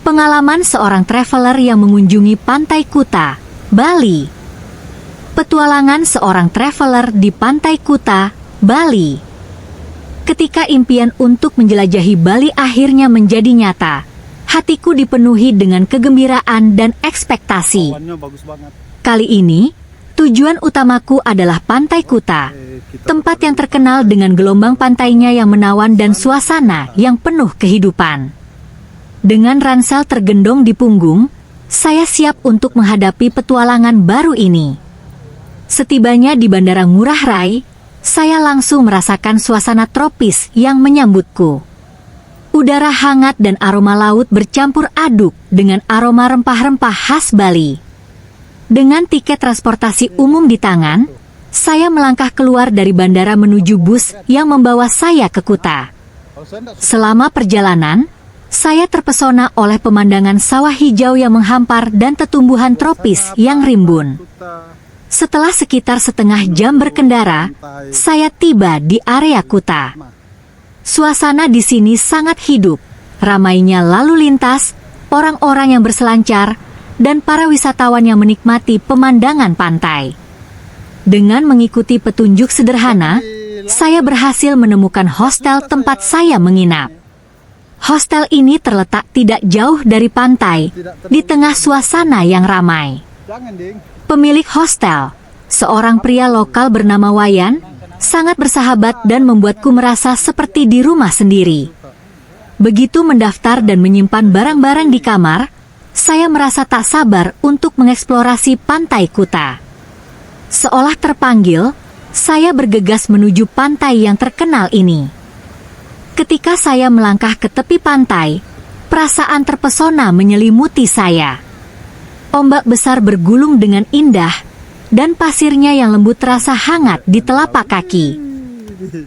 Pengalaman seorang traveler yang mengunjungi Pantai Kuta, Bali. Petualangan seorang traveler di Pantai Kuta, Bali. Ketika impian untuk menjelajahi Bali akhirnya menjadi nyata, hatiku dipenuhi dengan kegembiraan dan ekspektasi. Kali ini, tujuan utamaku adalah Pantai Kuta, tempat yang terkenal dengan gelombang pantainya yang menawan dan suasana yang penuh kehidupan. Dengan ransel tergendong di punggung, saya siap untuk menghadapi petualangan baru ini. Setibanya di Bandara Ngurah Rai, saya langsung merasakan suasana tropis yang menyambutku. Udara hangat dan aroma laut bercampur aduk dengan aroma rempah-rempah khas Bali. Dengan tiket transportasi umum di tangan, saya melangkah keluar dari bandara menuju bus yang membawa saya ke Kuta. Selama perjalanan, saya terpesona oleh pemandangan sawah hijau yang menghampar dan tetumbuhan tropis yang rimbun. Setelah sekitar setengah jam berkendara, saya tiba di area Kuta. Suasana di sini sangat hidup, ramainya lalu lintas, orang-orang yang berselancar, dan para wisatawan yang menikmati pemandangan pantai. Dengan mengikuti petunjuk sederhana, saya berhasil menemukan hostel tempat saya menginap. Hostel ini terletak tidak jauh dari pantai, di tengah suasana yang ramai. Pemilik hostel, seorang pria lokal bernama Wayan, sangat bersahabat dan membuatku merasa seperti di rumah sendiri. Begitu mendaftar dan menyimpan barang-barang di kamar, saya merasa tak sabar untuk mengeksplorasi Pantai Kuta. Seolah terpanggil, saya bergegas menuju pantai yang terkenal ini. Ketika saya melangkah ke tepi pantai, perasaan terpesona menyelimuti saya. Ombak besar bergulung dengan indah, dan pasirnya yang lembut terasa hangat di telapak kaki.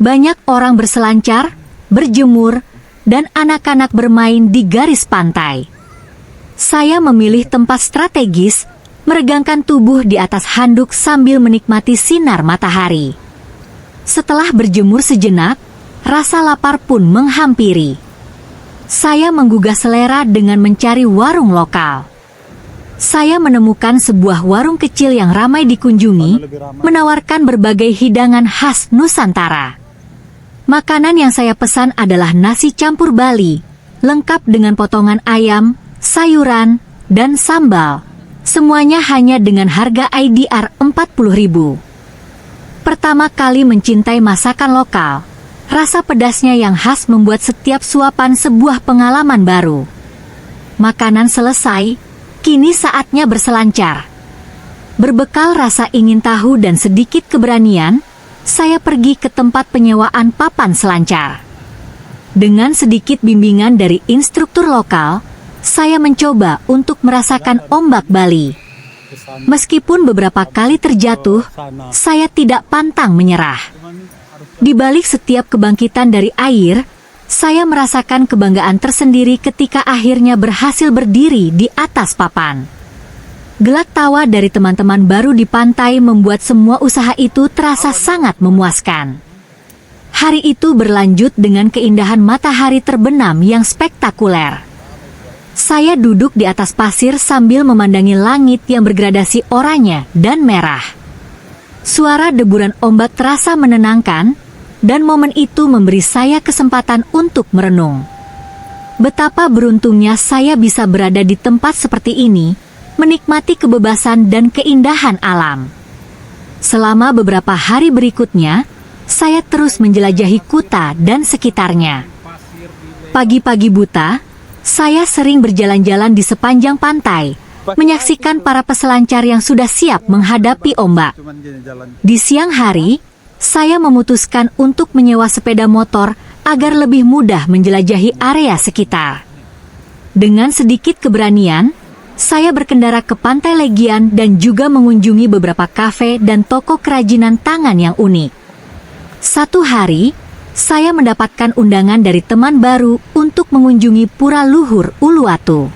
Banyak orang berselancar, berjemur, dan anak-anak bermain di garis pantai. Saya memilih tempat strategis, meregangkan tubuh di atas handuk sambil menikmati sinar matahari. Setelah berjemur sejenak, rasa lapar pun menghampiri. Saya menggugah selera dengan mencari warung lokal. Saya menemukan sebuah warung kecil yang ramai dikunjungi, menawarkan berbagai hidangan khas Nusantara. Makanan yang saya pesan adalah nasi campur Bali, lengkap dengan potongan ayam, sayuran, dan sambal. Semuanya hanya dengan harga IDR 40.000. Pertama kali mencintai masakan lokal, rasa pedasnya yang khas membuat setiap suapan sebuah pengalaman baru. Makanan selesai, kini saatnya berselancar. Berbekal rasa ingin tahu dan sedikit keberanian, saya pergi ke tempat penyewaan papan selancar. Dengan sedikit bimbingan dari instruktur lokal, saya mencoba untuk merasakan ombak Bali. Meskipun beberapa kali terjatuh, saya tidak pantang menyerah. Di balik setiap kebangkitan dari air, saya merasakan kebanggaan tersendiri ketika akhirnya berhasil berdiri di atas papan. Gelak tawa dari teman-teman baru di pantai membuat semua usaha itu terasa sangat memuaskan. Hari itu berlanjut dengan keindahan matahari terbenam yang spektakuler. Saya duduk di atas pasir sambil memandangi langit yang bergradasi oranye dan merah. Suara deburan ombak terasa menenangkan, dan momen itu memberi saya kesempatan untuk merenung. Betapa beruntungnya saya bisa berada di tempat seperti ini, menikmati kebebasan dan keindahan alam. Selama beberapa hari berikutnya, saya terus menjelajahi Kuta dan sekitarnya. Pagi-pagi buta, saya sering berjalan-jalan di sepanjang pantai, menyaksikan para peselancar yang sudah siap menghadapi ombak. Di siang hari, saya memutuskan untuk menyewa sepeda motor agar lebih mudah menjelajahi area sekitar. Dengan sedikit keberanian, saya berkendara ke Pantai Legian dan juga mengunjungi beberapa kafe dan toko kerajinan tangan yang unik. Satu hari, saya mendapatkan undangan dari teman baru untuk mengunjungi Pura Luhur Uluwatu.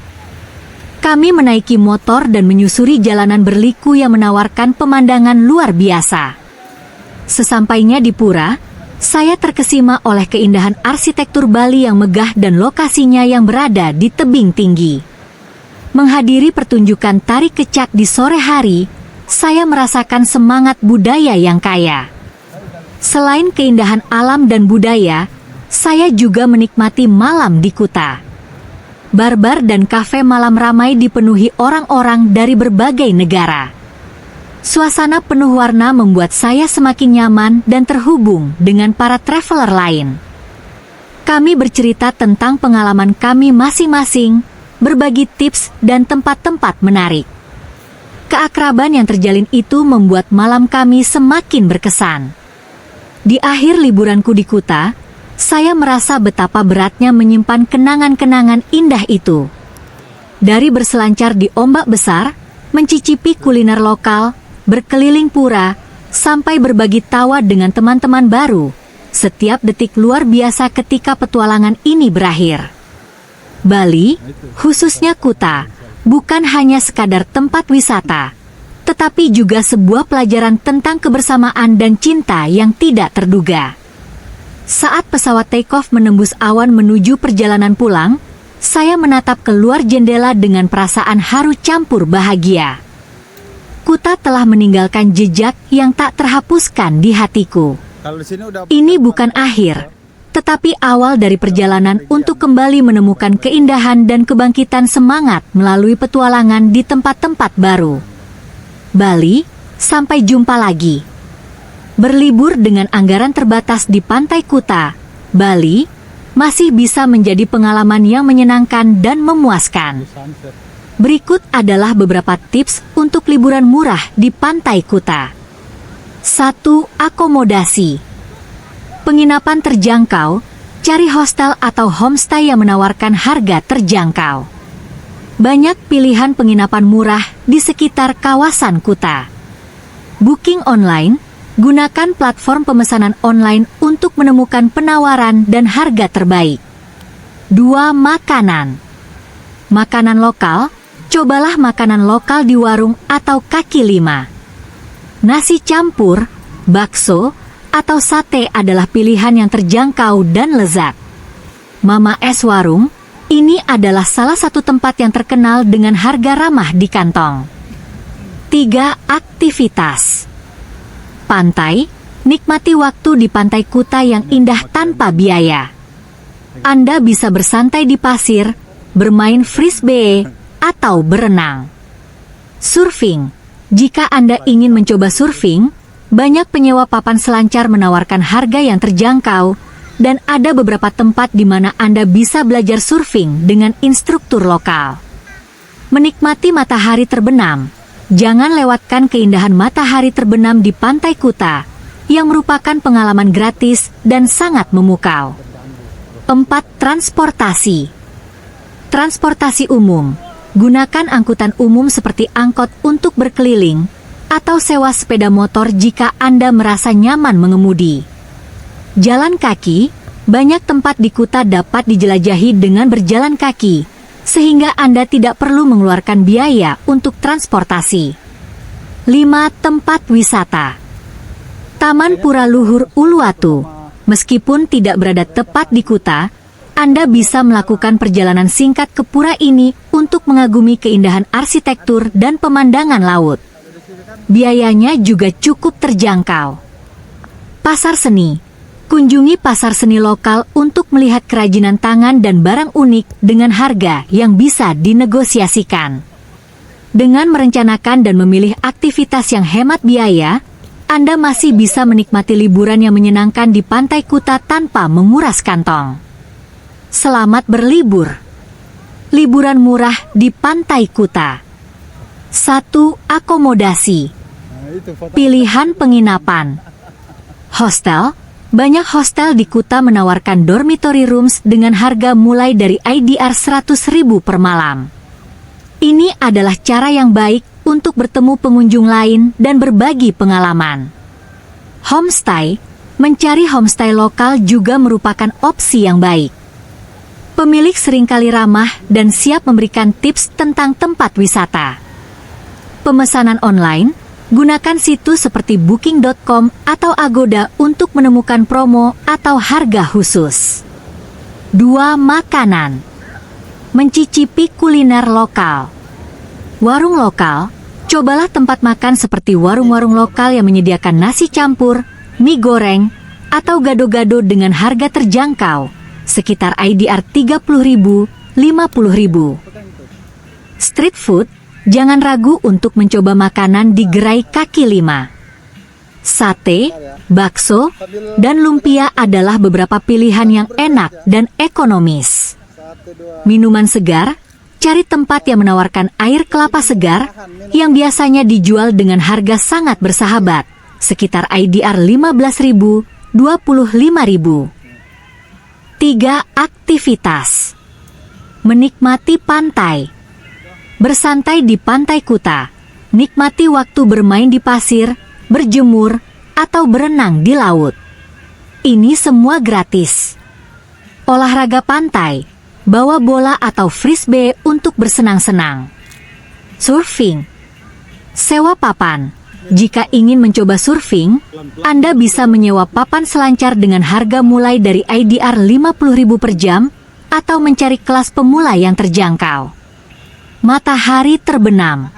Kami menaiki motor dan menyusuri jalanan berliku yang menawarkan pemandangan luar biasa. Sesampainya di pura, saya terkesima oleh keindahan arsitektur Bali yang megah dan lokasinya yang berada di tebing tinggi. Menghadiri pertunjukan tari kecak di sore hari, saya merasakan semangat budaya yang kaya. Selain keindahan alam dan budaya, saya juga menikmati malam di Kuta. Bar-bar dan kafe malam ramai dipenuhi orang-orang dari berbagai negara. Suasana penuh warna membuat saya semakin nyaman dan terhubung dengan para traveler lain. Kami bercerita tentang pengalaman kami masing-masing, berbagi tips dan tempat-tempat menarik. Keakraban yang terjalin itu membuat malam kami semakin berkesan. Di akhir liburanku di Kuta, saya merasa betapa beratnya menyimpan kenangan-kenangan indah itu. Dari berselancar di ombak besar, mencicipi kuliner lokal, berkeliling pura, sampai berbagi tawa dengan teman-teman baru, setiap detik luar biasa ketika petualangan ini berakhir. Bali, khususnya Kuta, bukan hanya sekadar tempat wisata, tetapi juga sebuah pelajaran tentang kebersamaan dan cinta yang tidak terduga. Saat pesawat take-off menembus awan menuju perjalanan pulang, saya menatap keluar jendela dengan perasaan haru campur bahagia. Kuta telah meninggalkan jejak yang tak terhapuskan di hatiku. Ini bukan akhir, tetapi awal dari perjalanan untuk kembali menemukan keindahan dan kebangkitan semangat melalui petualangan di tempat-tempat baru. Bali, sampai jumpa lagi. Berlibur dengan anggaran terbatas di pantai Kuta, Bali, masih bisa menjadi pengalaman yang menyenangkan dan memuaskan. Berikut adalah beberapa tips untuk liburan murah di pantai Kuta. 1. Akomodasi. Penginapan terjangkau, cari hostel atau homestay yang menawarkan harga terjangkau. Banyak pilihan penginapan murah di sekitar kawasan Kuta. Booking online, gunakan platform pemesanan online untuk menemukan penawaran dan harga terbaik. 2. Makanan. Makanan lokal, cobalah makanan lokal di warung atau kaki lima. Nasi campur, bakso, atau sate adalah pilihan yang terjangkau dan lezat. Mama Es Warung, ini adalah salah satu tempat yang terkenal dengan harga ramah di kantong. 3. Aktivitas. Pantai, nikmati waktu di pantai Kuta yang indah tanpa biaya. Anda bisa bersantai di pasir, bermain frisbee, atau berenang. Surfing. Jika Anda ingin mencoba surfing, banyak penyewa papan selancar menawarkan harga yang terjangkau, dan ada beberapa tempat di mana Anda bisa belajar surfing dengan instruktur lokal. Menikmati matahari terbenam. Jangan lewatkan keindahan matahari terbenam di pantai Kuta, yang merupakan pengalaman gratis dan sangat memukau. 4. Transportasi. Transportasi umum. Gunakan angkutan umum seperti angkot untuk berkeliling, atau sewa sepeda motor jika Anda merasa nyaman mengemudi. Jalan kaki, banyak tempat di Kuta dapat dijelajahi dengan berjalan kaki, sehingga Anda tidak perlu mengeluarkan biaya untuk transportasi. 5. Tempat wisata. Taman Pura Luhur Uluwatu. Meskipun tidak berada tepat di Kuta, Anda bisa melakukan perjalanan singkat ke pura ini untuk mengagumi keindahan arsitektur dan pemandangan laut. Biayanya juga cukup terjangkau. Pasar seni. Kunjungi pasar seni lokal untuk melihat kerajinan tangan dan barang unik dengan harga yang bisa dinegosiasikan. Dengan merencanakan dan memilih aktivitas yang hemat biaya, Anda masih bisa menikmati liburan yang menyenangkan di pantai Kuta tanpa menguras kantong. Selamat berlibur. Liburan murah di pantai Kuta. 1. Akomodasi. Pilihan penginapan. Hostel. Banyak hostel di Kuta menawarkan dormitory rooms dengan harga mulai dari IDR 100.000 per malam. Ini adalah cara yang baik untuk bertemu pengunjung lain dan berbagi pengalaman. Homestay. Mencari homestay lokal juga merupakan opsi yang baik. Pemilik seringkali ramah dan siap memberikan tips tentang tempat wisata. Pemesanan online, gunakan situs seperti booking.com atau Agoda untuk menemukan promo atau harga khusus. 2. Makanan. Mencicipi kuliner lokal. Warung lokal, cobalah tempat makan seperti warung-warung lokal yang menyediakan nasi campur, mie goreng, atau gado-gado dengan harga terjangkau, sekitar IDR 30.000, 50.000. Street food, jangan ragu untuk mencoba makanan di gerai kaki lima. Sate, bakso, dan lumpia adalah beberapa pilihan yang enak dan ekonomis. Minuman segar, cari tempat yang menawarkan air kelapa segar yang biasanya dijual dengan harga sangat bersahabat, sekitar IDR 15.000, 25.000. 3. Aktivitas. Menikmati pantai. Bersantai di Pantai Kuta. Nikmati waktu bermain di pasir, berjemur, atau berenang di laut. Ini semua gratis. Olahraga pantai, bawa bola atau frisbee untuk bersenang-senang. Surfing. Sewa papan. Jika ingin mencoba surfing, Anda bisa menyewa papan selancar dengan harga mulai dari IDR 50.000 per jam, atau mencari kelas pemula yang terjangkau. Matahari terbenam.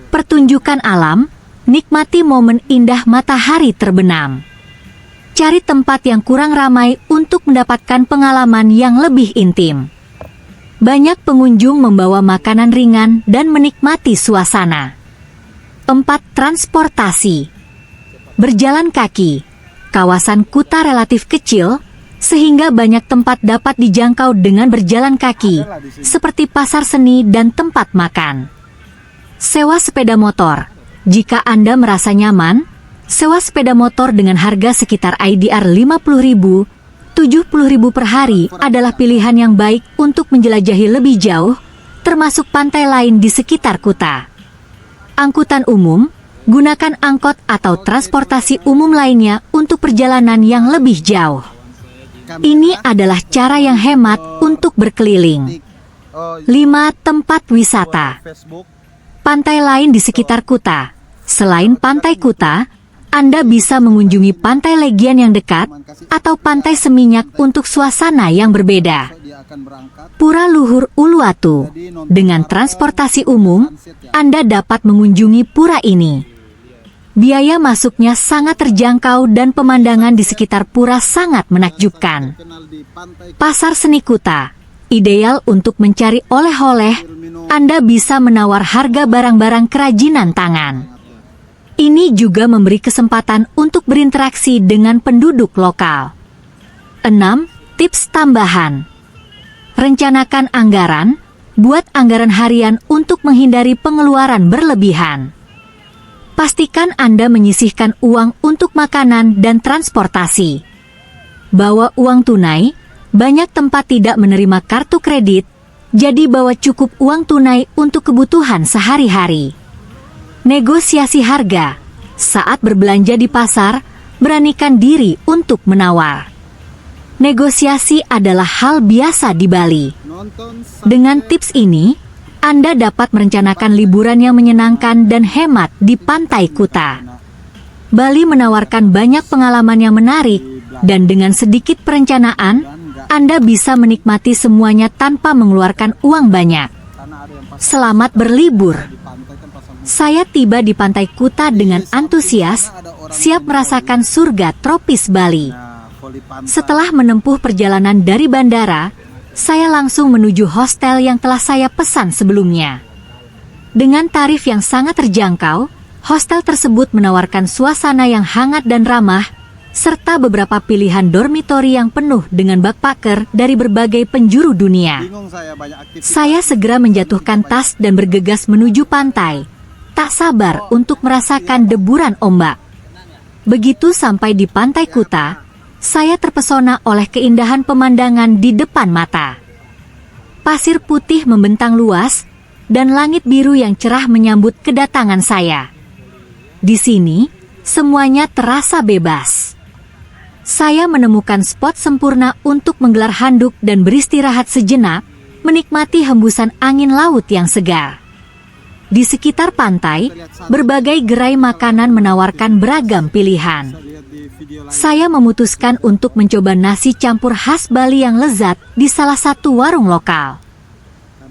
Pertunjukan alam, nikmati momen indah matahari terbenam. Cari tempat yang kurang ramai untuk mendapatkan pengalaman yang lebih intim. Banyak pengunjung membawa makanan ringan dan menikmati suasana. 4. Transportasi. Berjalan kaki. Kawasan Kuta relatif kecil, sehingga banyak tempat dapat dijangkau dengan berjalan kaki, seperti pasar seni dan tempat makan. Sewa sepeda motor. Jika Anda merasa nyaman, sewa sepeda motor dengan harga sekitar IDR 50.000, 70.000 per hari adalah pilihan yang baik untuk menjelajahi lebih jauh, termasuk pantai lain di sekitar Kuta. Angkutan umum, gunakan angkot atau transportasi umum lainnya untuk perjalanan yang lebih jauh. Ini adalah cara yang hemat untuk berkeliling. 5. Tempat wisata. Pantai lain di sekitar Kuta. Selain Pantai Kuta, Anda bisa mengunjungi Pantai Legian yang dekat atau Pantai Seminyak untuk suasana yang berbeda. Pura Luhur Uluwatu. Dengan transportasi umum, Anda dapat mengunjungi pura ini. Biaya masuknya sangat terjangkau dan pemandangan di sekitar pura sangat menakjubkan. Pasar Seni Kuta. Ideal untuk mencari oleh-oleh, Anda bisa menawar harga barang-barang kerajinan tangan. Ini juga memberi kesempatan untuk berinteraksi dengan penduduk lokal. 6. Tips tambahan. Rencanakan anggaran, buat anggaran harian untuk menghindari pengeluaran berlebihan. Pastikan Anda menyisihkan uang untuk makanan dan transportasi. Bawa uang tunai, banyak tempat tidak menerima kartu kredit, jadi bawa cukup uang tunai untuk kebutuhan sehari-hari. Negosiasi harga. Saat berbelanja di pasar, beranikan diri untuk menawar. Negosiasi adalah hal biasa di Bali. Dengan tips ini, Anda dapat merencanakan liburan yang menyenangkan dan hemat di Pantai Kuta. Bali menawarkan banyak pengalaman yang menarik, dan dengan sedikit perencanaan, Anda bisa menikmati semuanya tanpa mengeluarkan uang banyak. Selamat berlibur. Saya tiba di Pantai Kuta dengan antusias, siap merasakan surga tropis Bali. Setelah menempuh perjalanan dari bandara, saya langsung menuju hostel yang telah saya pesan sebelumnya. Dengan tarif yang sangat terjangkau, hostel tersebut menawarkan suasana yang hangat dan ramah, serta beberapa pilihan dormitori yang penuh dengan backpacker dari berbagai penjuru dunia. Saya segera menjatuhkan tas dan bergegas menuju pantai, tak sabar untuk merasakan deburan ombak. Begitu sampai di Pantai Kuta, saya terpesona oleh keindahan pemandangan di depan mata. Pasir putih membentang luas, dan langit biru yang cerah menyambut kedatangan saya. Di sini, semuanya terasa bebas. Saya menemukan spot sempurna untuk menggelar handuk dan beristirahat sejenak, menikmati hembusan angin laut yang segar. Di sekitar pantai, berbagai gerai makanan menawarkan beragam pilihan. Saya memutuskan untuk mencoba nasi campur khas Bali yang lezat di salah satu warung lokal.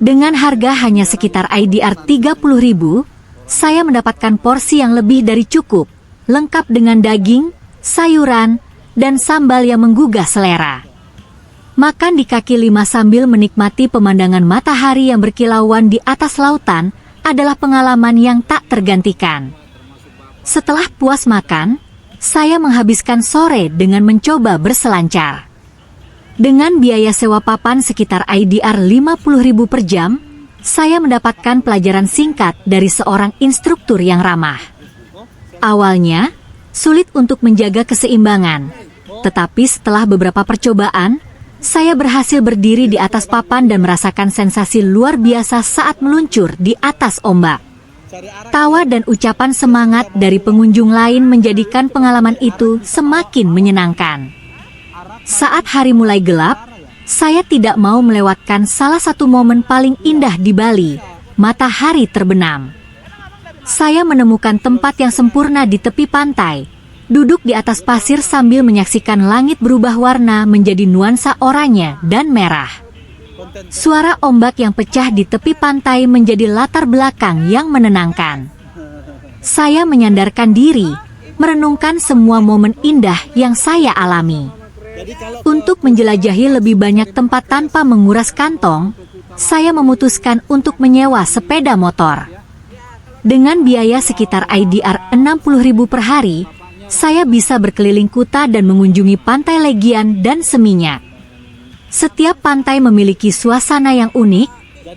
Dengan harga hanya sekitar IDR 30.000, saya mendapatkan porsi yang lebih dari cukup, lengkap dengan daging, sayuran, dan sambal yang menggugah selera. Makan di kaki lima sambil menikmati pemandangan matahari yang berkilauan di atas lautan adalah pengalaman yang tak tergantikan. Setelah puas makan, saya menghabiskan sore dengan mencoba berselancar. Dengan biaya sewa papan sekitar IDR 50.000 per jam, saya mendapatkan pelajaran singkat dari seorang instruktur yang ramah. Awalnya, sulit untuk menjaga keseimbangan, tetapi setelah beberapa percobaan, saya berhasil berdiri di atas papan dan merasakan sensasi luar biasa saat meluncur di atas ombak. Tawa dan ucapan semangat dari pengunjung lain menjadikan pengalaman itu semakin menyenangkan. Saat hari mulai gelap, saya tidak mau melewatkan salah satu momen paling indah di Bali, matahari terbenam. Saya menemukan tempat yang sempurna di tepi pantai, duduk di atas pasir sambil menyaksikan langit berubah warna menjadi nuansa oranye dan merah. Suara ombak yang pecah di tepi pantai menjadi latar belakang yang menenangkan. Saya menyandarkan diri, merenungkan semua momen indah yang saya alami. Untuk menjelajahi lebih banyak tempat tanpa menguras kantong, saya memutuskan untuk menyewa sepeda motor. Dengan biaya sekitar IDR 60.000 per hari, saya bisa berkeliling Kuta dan mengunjungi Pantai Legian dan Seminyak. Setiap pantai memiliki suasana yang unik,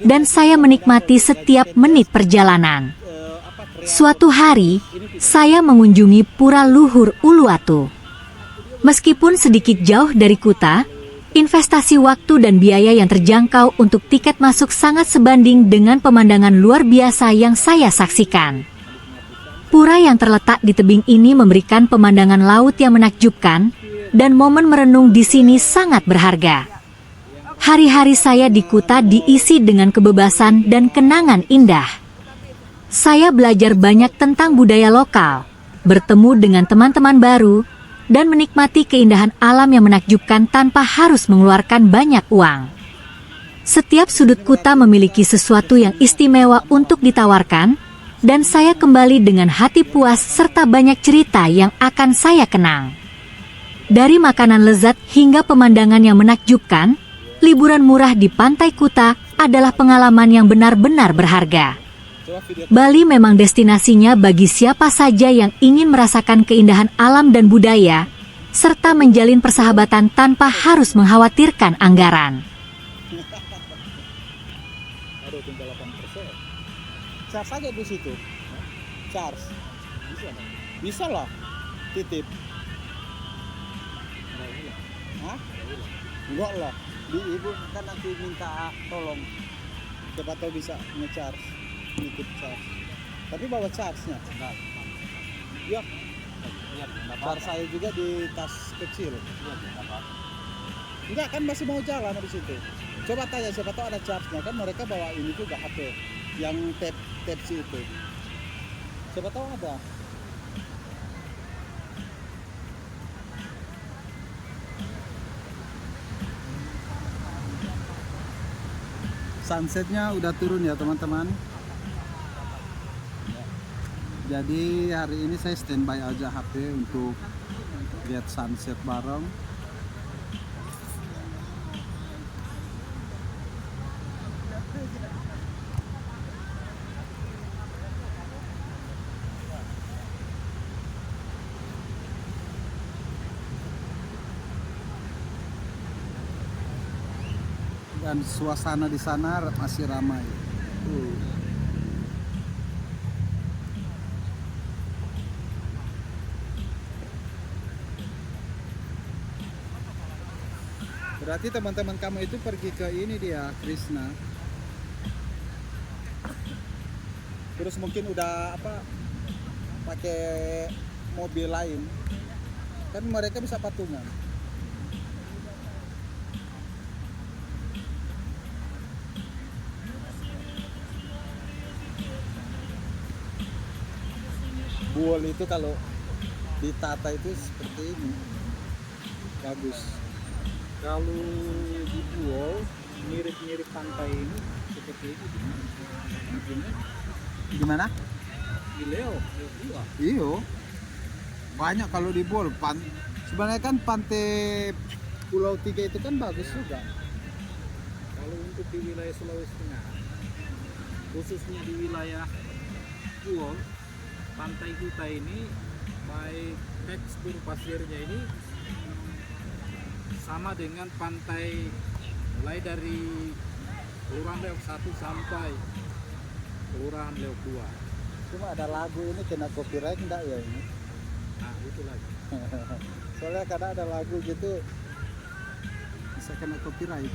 dan saya menikmati setiap menit perjalanan. Suatu hari, saya mengunjungi Pura Luhur Uluwatu. Meskipun sedikit jauh dari Kuta, investasi waktu dan biaya yang terjangkau untuk tiket masuk sangat sebanding dengan pemandangan luar biasa yang saya saksikan. Pura yang terletak di tebing ini memberikan pemandangan laut yang menakjubkan, dan momen merenung di sini sangat berharga. Hari-hari saya di Kuta diisi dengan kebebasan dan kenangan indah. Saya belajar banyak tentang budaya lokal, bertemu dengan teman-teman baru, dan menikmati keindahan alam yang menakjubkan tanpa harus mengeluarkan banyak uang. Setiap sudut Kuta memiliki sesuatu yang istimewa untuk ditawarkan, dan saya kembali dengan hati puas serta banyak cerita yang akan saya kenang. Dari makanan lezat hingga pemandangan yang menakjubkan, liburan murah di Pantai Kuta adalah pengalaman yang benar-benar berharga. Bali memang destinasinya bagi siapa saja yang ingin merasakan keindahan alam dan budaya, serta menjalin persahabatan tanpa harus mengkhawatirkan anggaran. Aduh, tinggal 8%. Charge aja di situ. Charge. Bisa lah. Titip. Hah? Enggak lah. Di ibu kan nanti minta tolong. Siapa tahu bisa nge-charge. Nitip charge. Tapi bawa charge-nya. Enggak. Ya. Charge saya juga di tas kecil. Enggak kan masih mau jalan habis itu. Coba tanya siapa tahu ada charge-nya, kan mereka bawa ini juga HP yang Type-C itu. Siapa tahu ada. Sunsetnya udah turun ya teman-teman. Jadi hari ini saya standby aja HP untuk lihat sunset bareng. Dan suasana di sana masih ramai. Berarti teman-teman kamu itu pergi ke ini dia, Krishna. Terus mungkin udah pakai mobil lain. Kan mereka bisa patungan. Buol itu kalau ditata itu seperti ini. Bagus. Kalau di Buol mirip-mirip pantai ini PT itu gimana? Gimana? Di Leo 2. Iyo. Banyak kalau di Bol. Sebenarnya kan pantai Pulau Tiga itu kan bagus juga. Kalau untuk di wilayah Sulawesi Tengah, khususnya di wilayah Pulau, Pantai Kuta ini, baik tekstur pasirnya ini sama dengan pantai mulai dari Kelurahan Leok 1 sampai Kelurahan Leok 2. Cuma ada lagu ini kena copyright enggak ya ini? Nah, itu lagi. Soalnya kadang ada lagu gitu bisa kena copyright.